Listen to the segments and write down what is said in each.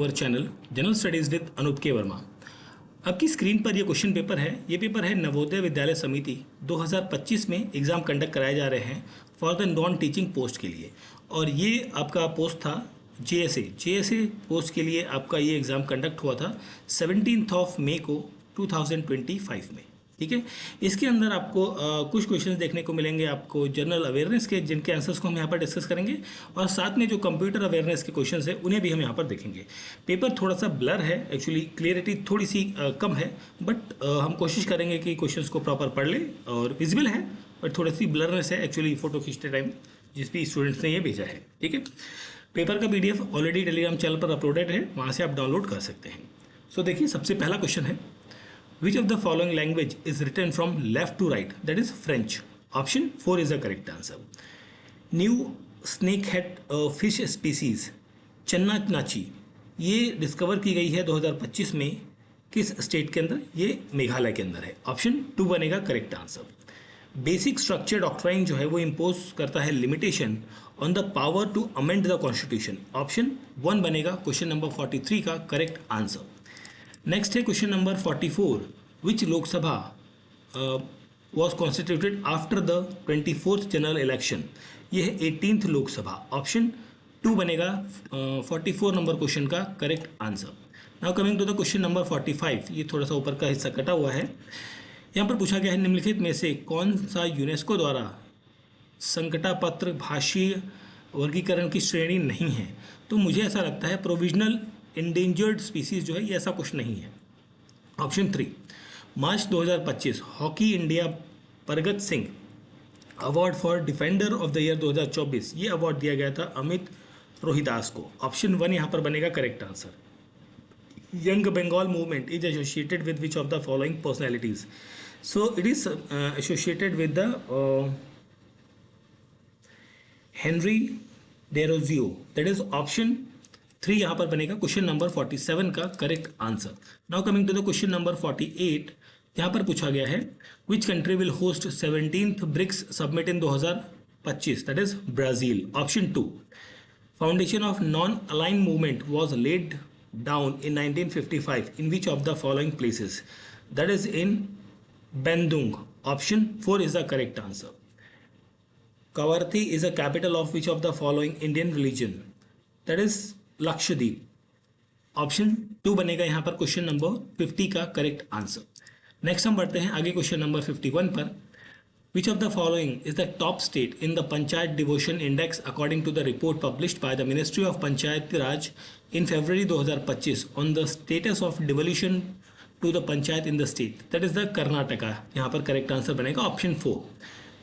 Our channel general studies with Anoop K Verma. आपकी screen पर ये क्वेश्चन पेपर है। ये पेपर है नवोदय विद्यालय समिति 2025 में एग्जाम कंडक्ट कराए जा रहे हैं for the non teaching post के लिए। और ये आपका पोस्ट था जेएसए पोस्ट के लिए आपका ये एग्ज़ाम कंडक्ट हुआ था 17 मई को 2025 में। ठीक है, इसके अंदर आपको कुछ क्वेश्चंस देखने को मिलेंगे आपको जनरल अवेयरनेस के, जिनके आंसर्स को हम यहाँ पर डिस्कस करेंगे, और साथ में जो कंप्यूटर अवेयरनेस के क्वेश्चंस है उन्हें भी हम यहाँ पर देखेंगे। पेपर थोड़ा सा ब्लर है, एक्चुअली क्लियरिटी थोड़ी सी कम है, बट हम कोशिश करेंगे कि क्वेश्चंस को प्रॉपर पढ़ लें। और विजिबल है बट थोड़ी सी ब्लरनेस है एक्चुअली फ़ोटो खींचते टाइम जिस भी स्टूडेंट्स ने ये भेजा है। ठीक है, पेपर का PDF ऑलरेडी टेलीग्राम चैनल पर अपलोडेड है, वहाँ से आप डाउनलोड कर सकते हैं। सो देखिए, सबसे पहला क्वेश्चन है, Which of the following language is written from left to right? That is French. Option 4 is the correct answer. New snakehead fish species चन्ना नाची ये डिस्कवर की गई है 2025 में किस स्टेट के अंदर? ये मेघालय के अंदर है। ऑप्शन 2 बनेगा correct answer. Basic structure doctrine जो है वो इम्पोज करता है limitation on the power to amend the constitution. Option 1 बनेगा क्वेश्चन नंबर 43 का करेक्ट आंसर। नेक्स्ट है question number 44, which Lok Sabha was constituted after the 24th general election? ये है 18th लोकसभा। ऑप्शन 2 बनेगा 44 नंबर क्वेश्चन का correct answer. Now coming to the question number 45, ये थोड़ा सा ऊपर का हिस्सा कटा हुआ है। यहाँ पर पूछा गया है, निम्नलिखित में से कौन सा यूनेस्को द्वारा संकटापत्र भाषीय वर्गीकरण की श्रेणी नहीं है? तो मुझे ऐसा लगता है प्रोविजनल इंडेंजर्ड स्पीसीज जो है ये ऐसा कुछ नहीं है। Option 3, March 2025 hockey India Pargat Singh award for defender of the year 2024, ये अवार्ड दिया गया था अमित रोहिदास को। ऑप्शन 1 यहाँ पर बनेगा correct answer. Young Bengal movement is associated with which of the following personalities? So it is associated with the Henry Derozio, that is option 3 यहाँ पर बनेगा क्वेश्चन नंबर 47 का correct answer. Now coming to the question number 48, यहाँ पर पूछा गया है, which country will host 17th BRICS summit in 2025? That is Brazil. Option 2, foundation of non aligned movement was lead down in 1955 in which of the following places? That is in Bandung. Option 4 is the correct answer. Kavaratti is a capital of which of the following Indian religion? That is Lakshadweep. Option 2 बनेगा यहाँ पर question number 50 का correct answer. Next हम बढ़ते हैं आगे question number 51 पर। Which of the following is the top state in the panchayat devolution index according to the report published by the ministry of Panchayati Raj in February 2025 on the status of devolution to the panchayat in the state? That is the Karnataka. यहाँ पर correct answer बनेगा option 4।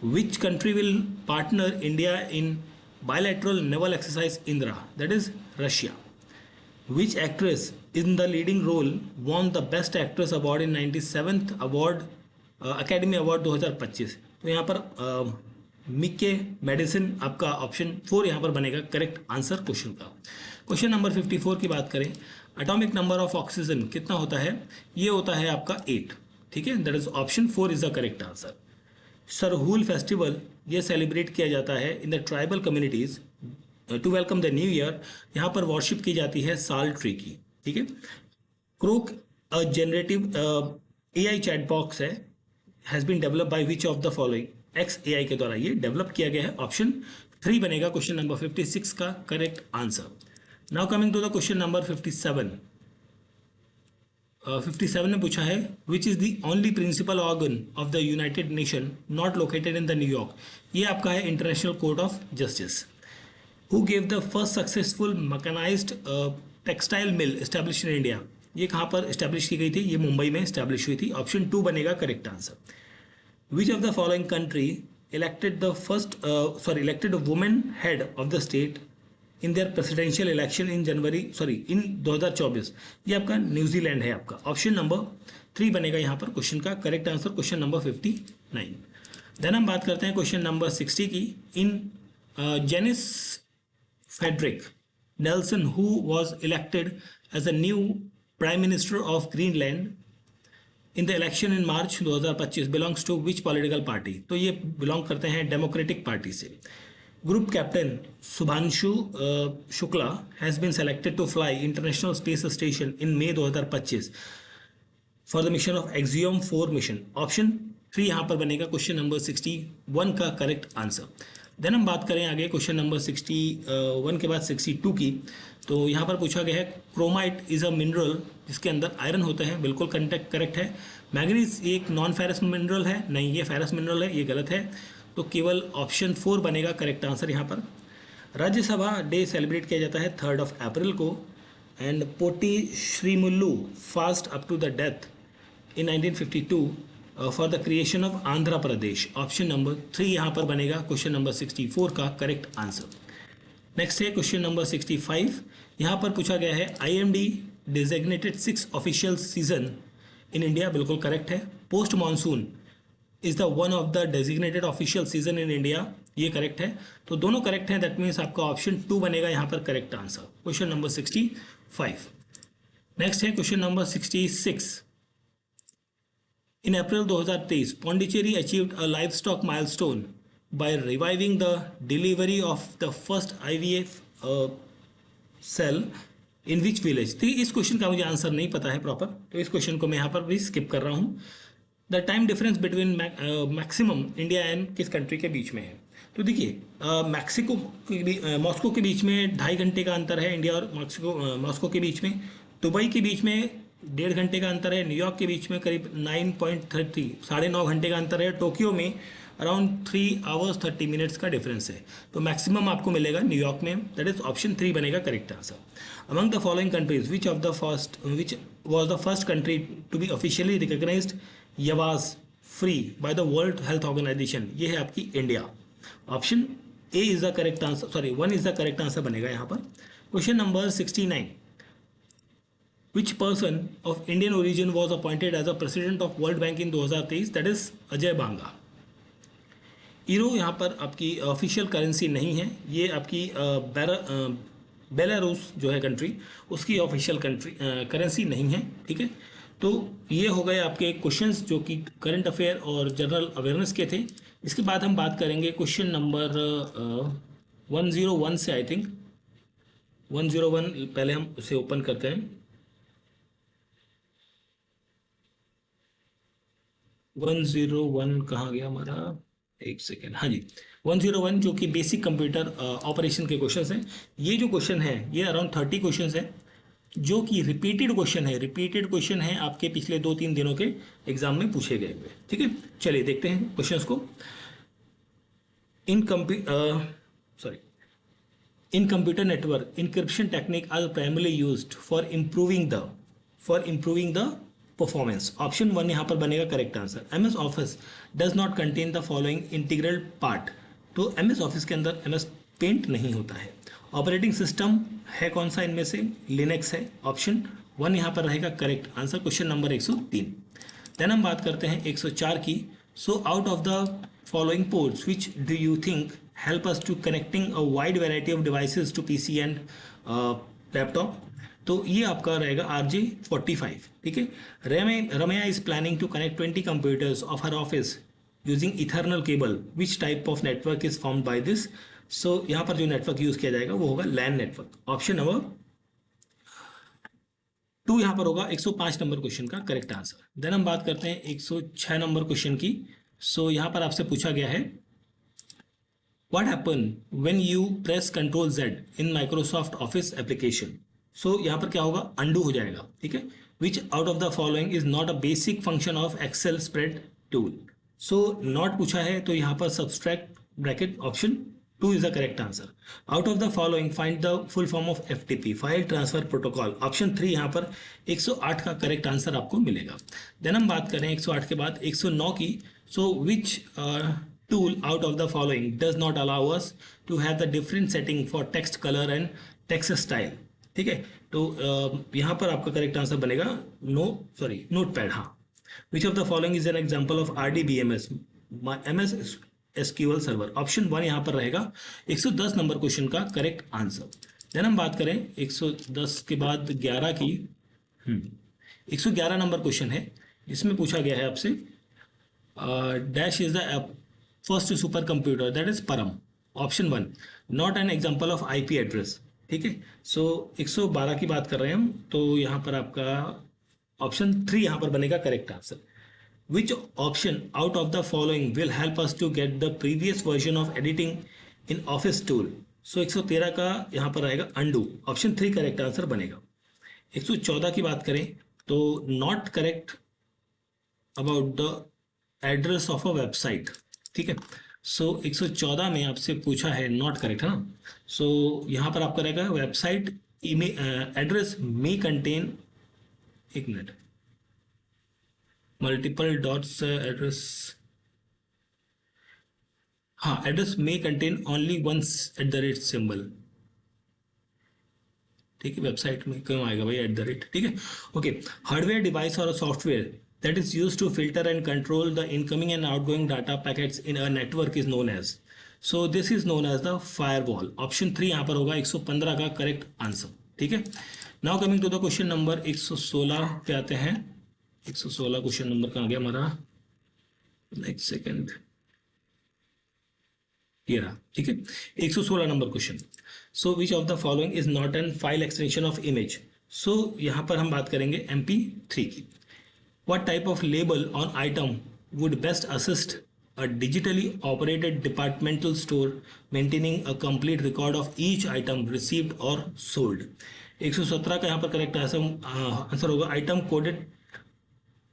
Which country will partner India in bilateral naval exercise Indra? That is Russia. Which actress in the leading role won the Best Actress Award in 97th Award Academy Award 2025? तो यहाँ पर मिके medicine आपका option 4 यहाँ पर बनेगा correct answer question का। Question number 54 की बात करें, एटॉमिक नंबर ऑफ ऑक्सीजन कितना होता है? ये होता है आपका 8। ठीक है, that is option 4 is the correct answer. Sarhul festival ये सेलिब्रेट किया जाता है in the tribal communities to welcome the new year. यहाँ पर वर्शिप की जाती है साल ट्री की। ठीक है, Grok generative AI chat box है, has been develop by which of the following? XAI के द्वारा ये डेवलप किया गया है। ऑप्शन 3 बनेगा क्वेश्चन नंबर 56 का correct answer. Now coming to the question number 57। 57 में पूछा है, which is the only principal organ of the United Nation not located in the New York? ये आपका है international court of justice. Who gave the first successful mechanised textile mill establish in India? ये कहाँ पर establish की गई थी? ये मुंबई में एस्टैब्लिश हुई थी। ऑप्शन 2 बनेगा correct answer. Which of the following country elected women head of the state in their presidential election in in 2024? ये आपका न्यूजीलैंड है आपका। ऑप्शन नंबर 3 बनेगा यहाँ पर क्वेश्चन का correct answer, question number 59। Then हम बात करते हैं क्वेश्चन नंबर 60 की। In Jens Frederik Nielsen who was elected as a new prime minister of Greenland in the election in March 2025 belongs to which political party? तो ये belong करते हैं democratic party से। Group captain Subhanshu Shukla has been selected to fly International Space Station in May 2025 for the mission of axiom 4 mission. Option 3 यहाँ पर बनेगा question number 61 का correct answer. Then हम बात करें आगे क्वेश्चन नंबर 61 के बाद 62 की। तो यहाँ पर पूछा गया है क्रोमाइट इज अ मिनरल जिसके अंदर आयरन होता है, बिल्कुल करेक्ट है। मैंगनीज ये एक नॉन फेरस मिनरल है, नहीं ये फेरस मिनरल है, ये गलत है। तो केवल ऑप्शन 4 बनेगा करेक्ट आंसर यहाँ पर। राज्यसभा डे सेलिब्रेट किया जाता है 3 अप्रैल को। And Potti Sriramulu fast up to the death in 1952 for the creation of Andhra Pradesh. Option number 3 यहाँ पर बनेगा क्वेश्चन नंबर 64 का करेक्ट आंसर। नेक्स्ट है क्वेश्चन नंबर 65। यहाँ पर पूछा गया है IMD designated 6 official season in India, बिल्कुल करेक्ट है। Post monsoon is the one of the designated official season in India, ये करेक्ट है। तो दोनों करेक्ट हैं, दैट मीन्स आपका ऑप्शन 2 बनेगा यहाँ पर correct answer, question number 65। Next है question number 66। In April 2023, Pondicherry achieved a livestock milestone by reviving the delivery of the first IVF cell in which village? तो इस क्वेश्चन का मुझे आंसर नहीं पता है प्रॉपर, तो इस क्वेश्चन को मैं यहाँ पर भी स्किप कर रहा हूँ। The time difference between maximum India and किस कंट्री के बीच में है? तो देखिए मॉस्को के बीच में 2.5 घंटे का अंतर है, इंडिया और मॉस्को के बीच में। दुबई के बीच में 1.5 घंटे का अंतर है। न्यूयॉर्क के बीच में करीब 9.30 9.5 घंटे का अंतर है। टोक्यो में अराउंड 3 आवर्स 30 मिनट्स का डिफरेंस है। तो मैक्सिमम आपको मिलेगा न्यूयॉर्क में, दैट इज ऑप्शन 3 बनेगा correct answer. Among the following countries which was the first country to be officially recognized yaws free by the world health organization? ये है आपकी India. Option A is the correct answer, sorry 1 is the correct answer बनेगा यहाँ पर। Question number 69। Which person of Indian origin was appointed as a president of World Bank in 2023? That is Ajay Banga. यूरो यहाँ पर आपकी ऑफिशियल करेंसी नहीं है, ये आपकी बेलारूस जो है कंट्री, उसकी ऑफिशियल करेंसी नहीं है, ठीक है। तो ये हो गए आपके क्वेश्चंस जो कि करंट अफेयर और जनरल अवेयरनेस के थे। इसके बाद हम बात करेंगे क्वेश्चन नंबर 101 से। आई थिंक 101 पहले हम उसे ओपन करते हैं। 101 कहाँ गया हमारा, एक सेकेंड, हाँ जी 101 जो कि बेसिक कंप्यूटर ऑपरेशन के क्वेश्चंस हैं। ये जो क्वेश्चन है ये अराउंड 30 क्वेश्चंस हैं जो कि रिपीटेड क्वेश्चन है आपके पिछले 2-3 दिनों के एग्जाम में पूछे गए हुए, ठीक है। चलिए देखते हैं क्वेश्चंस को। In computer network encryption technique are primarily used for improving the performance. Option 1 यहाँ पर बनेगा correct answer. MS office does not contain the following integral part. तो MS ऑफिस के अंदर MS पेंट नहीं होता है। ऑपरेटिंग सिस्टम है कौन सा इनमें से? लिनक्स है। ऑप्शन 1 यहाँ पर रहेगा correct answer, question number 103। Then हम बात करते हैं 104 की। So out of the following ports which do you think help us to connecting a wide variety of devices to PC and laptop? तो ये आपका रहेगा RJ45, ठीक है। Ramya is planning to connect 20 computers of her office using ethernet cable. Which type of network is formed by this? So यहाँ पर जो network use किया जाएगा वो होगा LAN नेटवर्क। ऑप्शन नंबर 2 यहाँ पर होगा 105 नंबर क्वेश्चन का करेक्ट आंसर। देन हम बात करते हैं 106 नंबर क्वेश्चन की। सो यहाँ पर आपसे पूछा गया है what happen when you press Ctrl+Z in Microsoft Office application? So यहाँ पर क्या होगा, अंडू हो जाएगा, ठीक है। Which out of the following is not a basic function of Excel spread tool? So not पूछा है तो यहाँ पर subtract bracket, option 2 is the correct answer. Out of the following find the full form of FTP, file transfer protocol. Option 3 यहाँ पर 108 का correct answer आपको मिलेगा। देन हम बात करें 108 के बाद 109 की। So which tool out of the following does not allow us to have the different setting for text colour and text style? ठीक है, तो यहाँ पर आपका करेक्ट आंसर बनेगा नोटपैड। हाँ, विच of the following is an example of RDBMS MS SQL server? Option 1 यहाँ पर रहेगा 110 नंबर क्वेश्चन का करेक्ट आंसर। देन हम बात करें 110 के बाद 11 की। 111 नंबर क्वेश्चन है जिसमें पूछा गया है आपसे dash is the first super computer that is Param. Option one, not an example of IP address. ठीक है, सो 112 की बात कर रहे हैं हम, तो यहाँ पर आपका ऑप्शन थ्री यहाँ पर बनेगा correct answer. Which option out of the following will help us to get the previous version of editing in office tool. So 113 का यहाँ पर रहेगा undo, option three correct answer बनेगा। 114 की बात करें तो not correct about the address of a website. ठीक है, सो 114 में आपसे पूछा है, नॉट करेक्ट है ना, सो यहाँ पर आपका रहेगा वेबसाइट एड्रेस मे कंटेन, एक मिनट, मल्टीपल डॉट्स एड्रेस, हाँ, address may contain only once at the rate symbol. ठीक है, वेबसाइट में क्यों आएगा भाई एट द रेट। ठीक है, ओके, हार्डवेयर डिवाइस और software that is used to filter and control the incoming and outgoing data packets in a network is known as, so this is known as the firewall। Option three यहाँ पर होगा 115 का correct answer. ठीक है, now coming to the question number 116 पे आते हैं। 116 question number कहाँ गया हमारा, नेक्स्ट सेकंड, ये रहा। ठीक है, 116 number question, so which of the following is not an file extension of image. So यहाँ पर हम बात करेंगे MP3 की। What type of label on item would best assist a digitally operated departmental store maintaining a complete record of each item received or sold? 117 का यहाँ पर correct answer होगा आइटम कोडेड,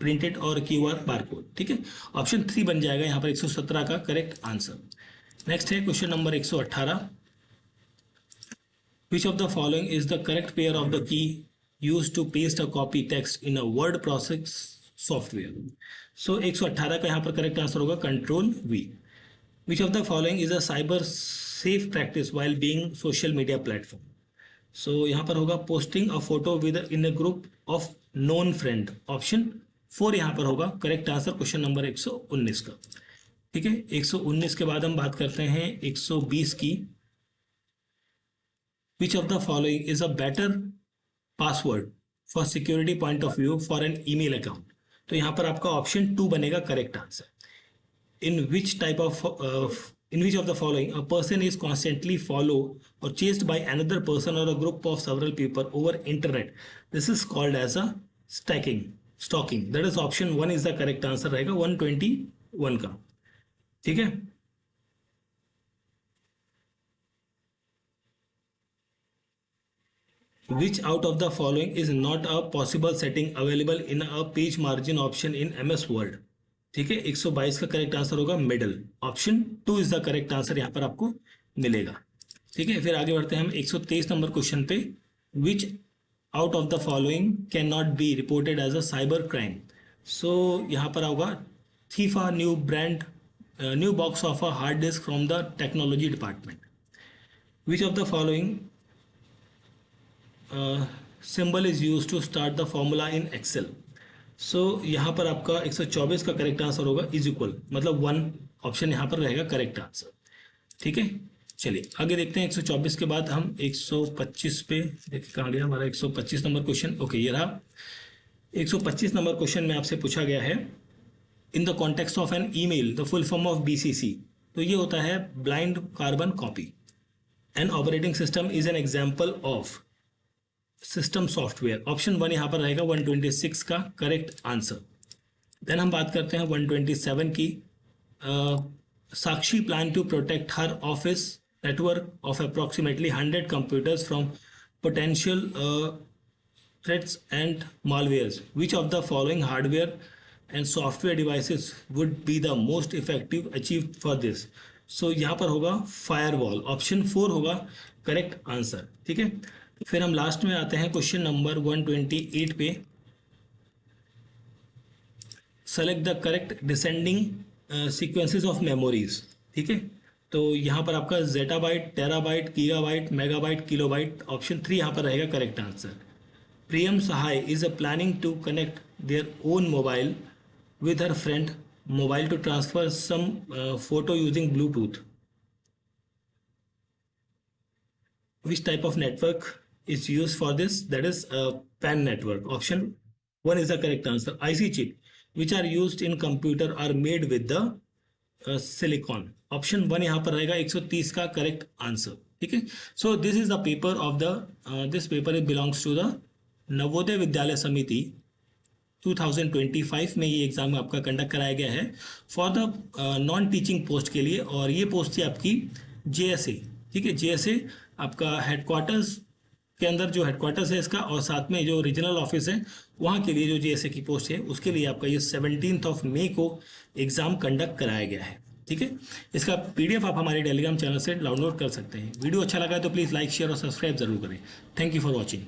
प्रिंटेड और QR बारकोड। ठीक है, option three बन जाएगा यहाँ पर 117 का करेक्ट आंसर। नेक्स्ट है question number 118, which of the following is the correct pair of the key use to paste a copy text in a word process software. So 118 का यहाँ पर करेक्ट आंसर होगा control V। Which of the following is a cyber safe practice while being social media platform. So यहाँ पर होगा posting a photo with in a group of known friend, option four यहाँ पर होगा correct answer question number 119 का। ठीक है, 119 के बाद हम बात करते हैं 120 की। Which of the following is a better password for security point of view for an email account. तो यहाँ पर आपका ऑप्शन टू बनेगा correct answer. In which type of in which of the following a person is constantly followed or chased by another person or a group of several people over internet, this is called as a stalking, that is option one is the correct answer रहेगा 121 का। ठीक है, which out of the following is not a possible setting available in a page margin option in MS Word। ठीक है, 122 का correct answer होगा middle, option two is the correct answer यहाँ पर आपको मिलेगा। ठीक है, फिर आगे बढ़ते हैं हम 123 नंबर क्वेश्चन पे। Which out of the following can not be reported as a cyber crime. So यहाँ पर होगा thief a new box of a hard disk from the technology department. Which of the following symbol is use to start the formula in Excel. So यहाँ पर आपका 124 का correct answer होगा is equal, मतलब one, option यहाँ पर रहेगा correct answer. ठीक है, चलिए आगे देखते हैं। 124 के बाद हम 125 पे देखिए कहाँ गया हमारा 125 नंबर क्वेश्चन। ओके, ये रहा 125 नंबर क्वेश्चन में आपसे पूछा गया है in the context of an email the full form of BCC। तो ये होता है blind carbon copy. An operating system is an example of system software, option one यहाँ पर रहेगा 126 का करेक्ट आंसर। देन हम बात करते हैं 127 की। Sakshi plan to protect her office network of approximately 100 computers from potential threats and malwares. Which of the following hardware and software devices would be the most effective achieved for this? So यहाँ पर होगा firewall, option four होगा correct answer. ठीक है, फिर हम last में आते हैं क्वेश्चन नंबर 128 पे। Select the correct descending sequences of memories. ठीक है, तो यहाँ पर आपका zettabyte, terabyte, gigabyte, megabyte, kilobyte, option three यहाँ पर रहेगा correct answer. Priyam Sahay is planning to connect their own mobile with her friend mobile to transfer some photo using Bluetooth. Which type of network is used for this? That is PAN network. Option 1 is the correct answer. IC chip which are used in computer are made with the silicon. Option 1 यहाँ पर रहेगा 130 का correct answer. ठीक है। So this is the paper of the this paper it belongs to the Navodaya Vidyalaya Samiti. 2025 में ये exam आपका conduct कराया गया है for the non teaching post के लिए, और ये पोस्ट थी आपकी जेएसए। ठीक है, जेएसए आपका हेडक्वार्टर्स के अंदर जो हेडक्वार्टर्स है इसका, और साथ में जो रीजनल ऑफिस है वहाँ के लिए जो जेएसए की पोस्ट है उसके लिए आपका ये 17 मई को एग्ज़ाम कंडक्ट कराया गया है। ठीक है, इसका पीडीएफ आप हमारे टेलीग्राम चैनल से डाउनलोड कर सकते हैं। वीडियो अच्छा लगा है तो प्लीज़ लाइक शेयर और सब्सक्राइब जरूर करें। Thank you for watching.